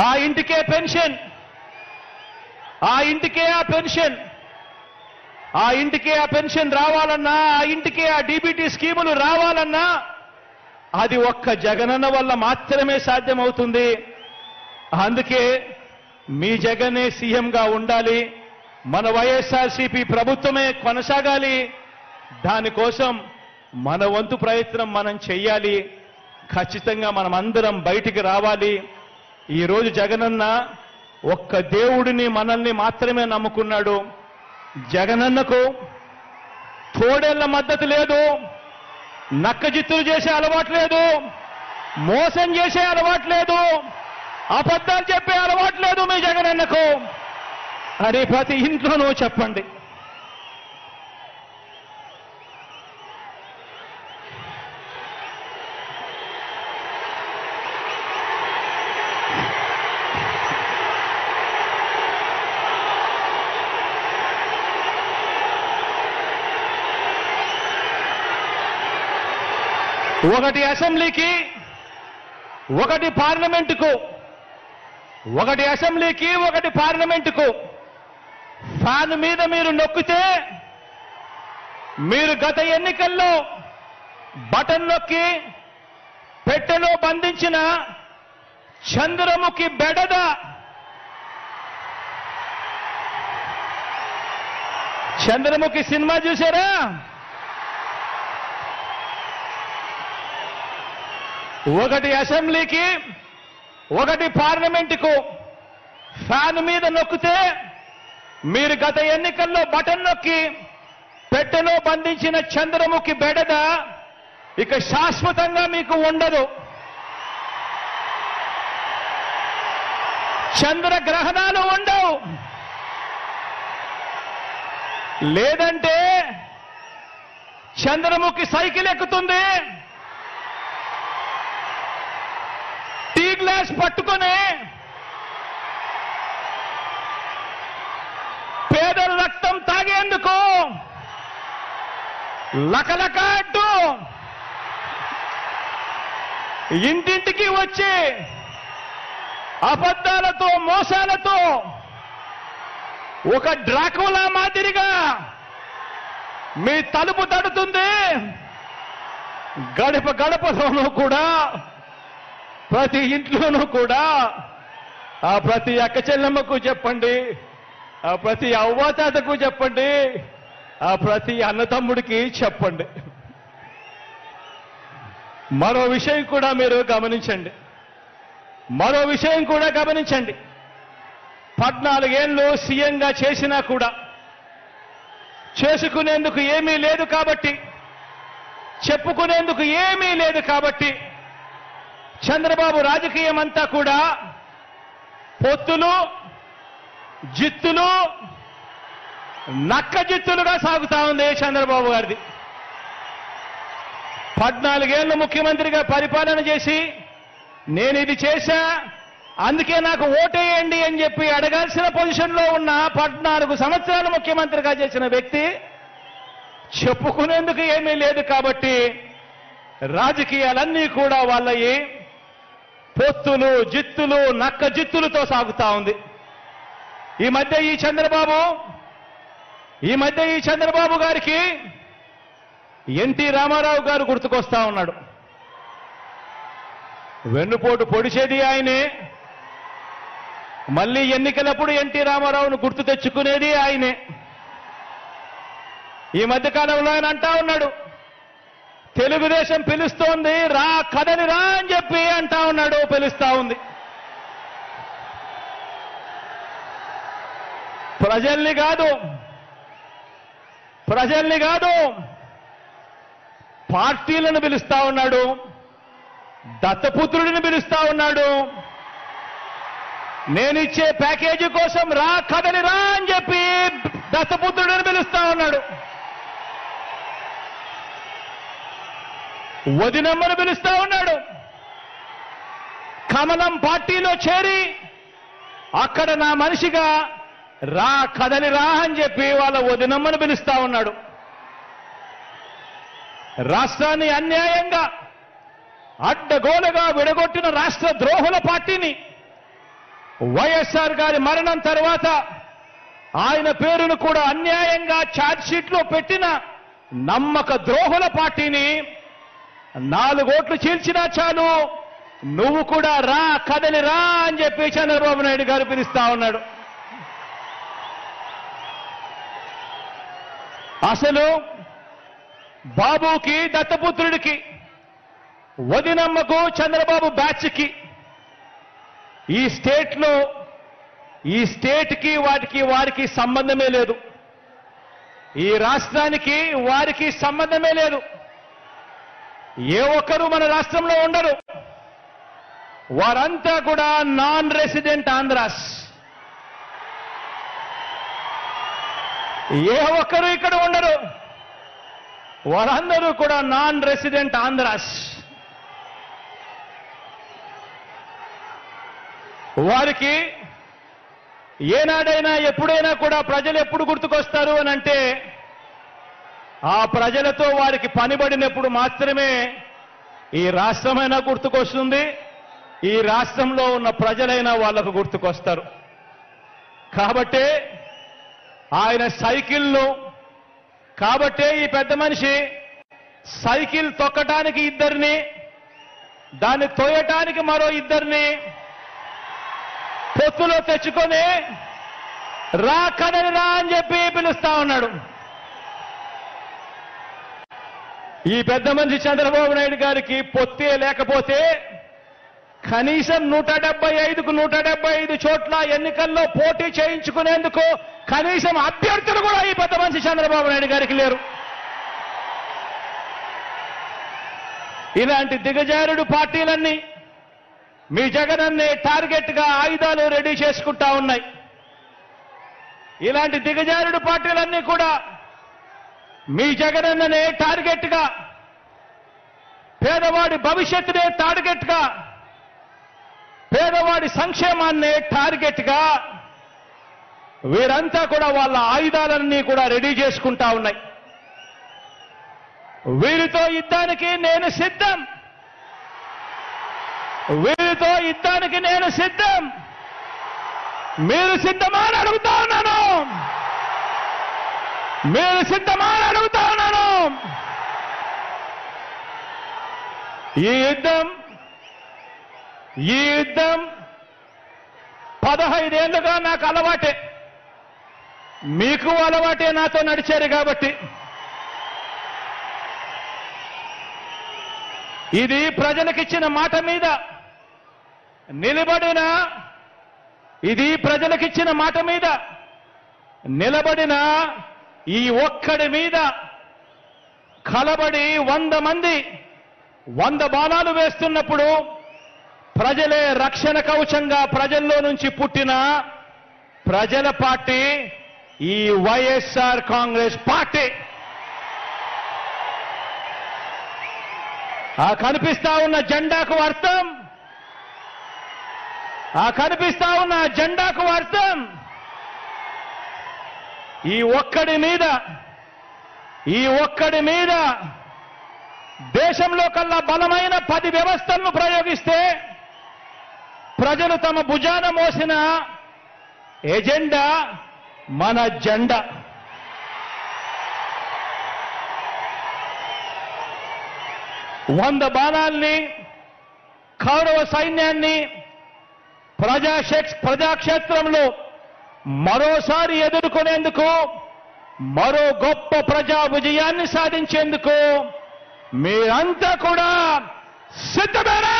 ఆ ఇంటికే పెన్షన్, ఆ ఇంటికే ఆ పెన్షన్, ఆ ఇంటికే ఆ పెన్షన్ రావాలన్నా, ఆ ఇంటికే ఆ డీబీటీ స్కీములు రావాలన్నా అది ఒక్క జగనన్న వల్ల మాత్రమే సాధ్యమవుతుంది. అందుకే మీ జగనే సీఎంగా ఉండాలి, మన వైఎస్ఆర్సీపీ ప్రభుత్వమే కొనసాగాలి. దానికోసం మన వంతు ప్రయత్నం మనం చెయ్యాలి. ఖచ్చితంగా మనం అందరం బయటికి రావాలి. ఈరోజు జగనన్న ఒక్క దేవుడిని మనల్ని మాత్రమే నమ్ముకున్నాడు. జగనన్నకు తోడేళ్ల మద్దతు లేదు, నక్కజిత్తులు చేసే అలవాటు లేదు, మోసం చేసే అలవాటు లేదు, అబద్ధాలు చెప్పే అలవాటు లేదు మీ జగనన్నకు అని ప్రతి ఇంట్లోనూ చెప్పండి. ఒకటి అసెంబ్లీకి, ఒకటి పార్లమెంటుకు, ఒకటి అసెంబ్లీకి, ఒకటి పార్లమెంటుకు ఫ్యాన్ మీద మీరు నొక్కితే మీరు గత ఎన్నికల్లో బటన్ నొక్కి పెట్టెలో బంధించిన చంద్రముఖి బెడద, చంద్రముఖి సినిమా చూసారా? ఒకటి అసెంబ్లీకి, ఒకటి పార్లమెంటుకు ఫ్యాన్ మీద నొక్కితే మీరు గత ఎన్నికల్లో బటన్ నొక్కి పెట్టెలో బంధించిన చంద్రముఖి బెడద ఇక శాశ్వతంగా మీకు ఉండదు. చంద్రగ్రహణాలు ఉండవు. లేదంటే చంద్రముఖి సైకిల్ ఎక్కుతుంది, టీ గ్లాస్ పట్టుకొని పేదల రక్తం తాగేందుకు లకలక అంటూ ఇంటింటికి వచ్చి అబద్ధాలతో, మోసాలతో ఒక డ్రాకులా మాదిరిగా మీ తలుపు తడుతుంది. గడప గడపలోనూ కూడా, ప్రతి ఇంట్లోనూ కూడా ఆ ప్రతి అక్క చెల్లెమ్మకు చెప్పండి, ఆ ప్రతి అవ్వాతాతకు చెప్పండి, ఆ ప్రతి అన్నతమ్ముడికి చెప్పండి. మరో విషయం కూడా మీరు గమనించండి, మరో విషయం కూడా గమనించండి. 14 ఏళ్ళు సీఎంగా చేసినా కూడా చేసుకునేందుకు ఏమీ లేదు కాబట్టి, చెప్పుకునేందుకు ఏమీ లేదు కాబట్టి చంద్రబాబు రాజకీయం అంతా కూడా పొత్తులు, జిత్తులు, నక్క జిత్తులుగా సాగుతా ఉంది చంద్రబాబు గారిది. 14 ఏళ్ళు ముఖ్యమంత్రిగా పరిపాలన చేసి నేను ఇది చేశా, అందుకే నాకు ఓటేయండి అని చెప్పి అడగాల్సిన పొజిషన్లో ఉన్న 14 సంవత్సరాలు ముఖ్యమంత్రిగా చేసిన వ్యక్తి చెప్పుకునేందుకు ఏమీ లేదు కాబట్టి రాజకీయాలన్నీ కూడా వాళ్ళయి పొత్తులు, జిత్తులు, నక్క జిత్తులతో సాగుతా ఉంది. ఈ మధ్య ఈ చంద్రబాబు గారికి ఎన్టీ రామారావు గారు గుర్తుకొస్తా ఉన్నాడు. వెన్నుపోటు పొడిచేది ఆయనే, మళ్ళీ ఎన్నికలప్పుడు ఎన్టీ రామారావును గుర్తు తెచ్చుకునేది ఆయనే. ఈ మధ్యకాలంలో ఆయన అంటా ఉన్నాడు, తెలుగుదేశం పిలుస్తోంది, రా కదలి రా అని చెప్పి అంటా ఉన్నాడు, పిలుస్తా ఉంది. ప్రజల్ని కాదు పార్టీలను పిలుస్తా ఉన్నాడు, దత్తపుత్రుడిని పిలుస్తా ఉన్నాడు. నేనిచ్చే ప్యాకేజీ కోసం రా కదలి రా అని చెప్పి దత్తపుత్రుడిని పిలుస్తా ఉన్నాడు. వదినమ్మను పిలుస్తా ఉన్నాడు. కమలం పార్టీలో చేరి అక్కడ నా మనిషిగా రా కదలి రా అని చెప్పి వాళ్ళ వదినమ్మను పిలుస్తా ఉన్నాడు. రాష్ట్రాన్ని అన్యాయంగా అడ్డగోలుగా విడగొట్టిన రాష్ట్ర ద్రోహుల పార్టీని వైఎస్ఆర్ గారి మరణం తర్వాత ఆయన పేరును కూడా అన్యాయంగా ఛార్జ్షీట్లో పెట్టిన నమ్మక ద్రోహుల పార్టీని 4 ఓట్లు చీల్చినా చాలు నువ్వు కూడా రా, కదలి రా అని చెప్పి చంద్రబాబు నాయుడు గారు పిలుస్తా ఉన్నాడు. అసలు బాబుకి, దత్తపుత్రుడికి, వదినమ్మకు, చంద్రబాబు బ్యాచ్కి ఈ స్టేట్కి వారికి సంబంధమే లేదు. ఈ రాష్ట్రానికి వారికి సంబంధమే లేదు. ఏ ఒక్కరూ మన రాష్ట్రంలో ఉండరు. వారంతా కూడా నాన్ రెసిడెంట్ ఆంధ్రాస్. ఏ ఒక్కరు ఇక్కడ ఉండరు. వారందరూ కూడా నాన్ రెసిడెంట్ ఆంధ్రాస్. వారికి ఏనాడైనా ఎప్పుడైనా కూడా ప్రజలు ఎప్పుడు గుర్తుకొస్తారు అని అంటే ఆ ప్రజలతో వారికి పనిబడినప్పుడు మాత్రమే ఈ రాష్ట్రమైనా గుర్తుకొస్తుంది, ఈ రాష్ట్రంలో ఉన్న ప్రజలైనా వాళ్లకు గుర్తుకొస్తారు. కాబట్టే ఆయన సైకిల్ను, కాబట్టే ఈ పెద్ద మనిషి సైకిల్ తొక్కటానికి 2 దాన్ని తోయటానికి మరో 2 పొత్తులో తెచ్చుకొని రా, కదలి రా అని చెప్పి పిలుస్తా ఉన్నాడు. ఈ పెద్ద మనిషి చంద్రబాబు నాయుడు గారికి పొత్తే లేకపోతే కనీసం 175కు 175 చోట్ల ఎన్నికల్లో పోటీ చేయించుకునేందుకు కనీసం అభ్యర్థులు కూడా ఈ పెద్ద మనిషి చంద్రబాబు నాయుడు గారికి లేరు. ఇలాంటి దిగజారుడు పార్టీలన్నీ మీ జగనన్నే టార్గెట్ గా ఆయుధాలు రెడీ చేసుకుంటా ఉన్నాయి. ఇలాంటి దిగజారుడు పార్టీలన్నీ కూడా మీ జగనన్ననే టార్గెట్ గా, పేదవాడి భవిష్యత్తునే టార్గెట్ గా, పేదవాడి సంక్షేమాన్నే టార్గెట్ గా వీరంతా కూడా వాళ్ళ ఆయుధాలన్నీ కూడా రెడీ చేసుకుంటా ఉన్నాయి. వీరితో యుద్ధానికి నేను సిద్ధం. వీరితో యుద్ధానికి నేను సిద్ధం. మీరు సిద్ధమా అని అడుగుతా ఉన్నాను. మీరు సిద్ధమా అని అడుగుతా ఉన్నాను. ఈ యుద్ధం 15 ఏళ్లుగా నాకు అలవాటే, మీకు అలవాటే నాతో నడిచారు కాబట్టి. ఇది ప్రజలకిచ్చిన మాట మీద నిలబడిన, ఇది ప్రజలకిచ్చిన మాట మీద నిలబడిన ఈ ఒక్కడి మీద కలబడి 100 మంది 100 బాణాలు వేస్తున్నప్పుడు ప్రజలే రక్షణ కవచంగా ప్రజల్లో నుంచి పుట్టిన ప్రజల పార్టీ ఈ వైఎస్ఆర్ కాంగ్రెస్ పార్టీ. ఆ కనిపిస్తా ఉన్న జెండాకు అర్థం, ఆ కనిపిస్తా ఉన్న జెండాకు అర్థం ఈ ఒక్కడి మీద దేశంలో కల్లా బలమైన 10 వ్యవస్థలను ప్రయోగిస్తే ప్రజలు తమ భుజాన మోసిన ఎజెండా మన జెండా. వంద బాణాల్ని, కౌరవ సైన్యాన్ని ప్రజాక్షేత్రంలో మరోసారి ఎదుర్కొనేందుకు, మరో గొప్ప ప్రజా విజయాన్ని సాధించేందుకు మీరంతా కూడా సిద్ధమేనా?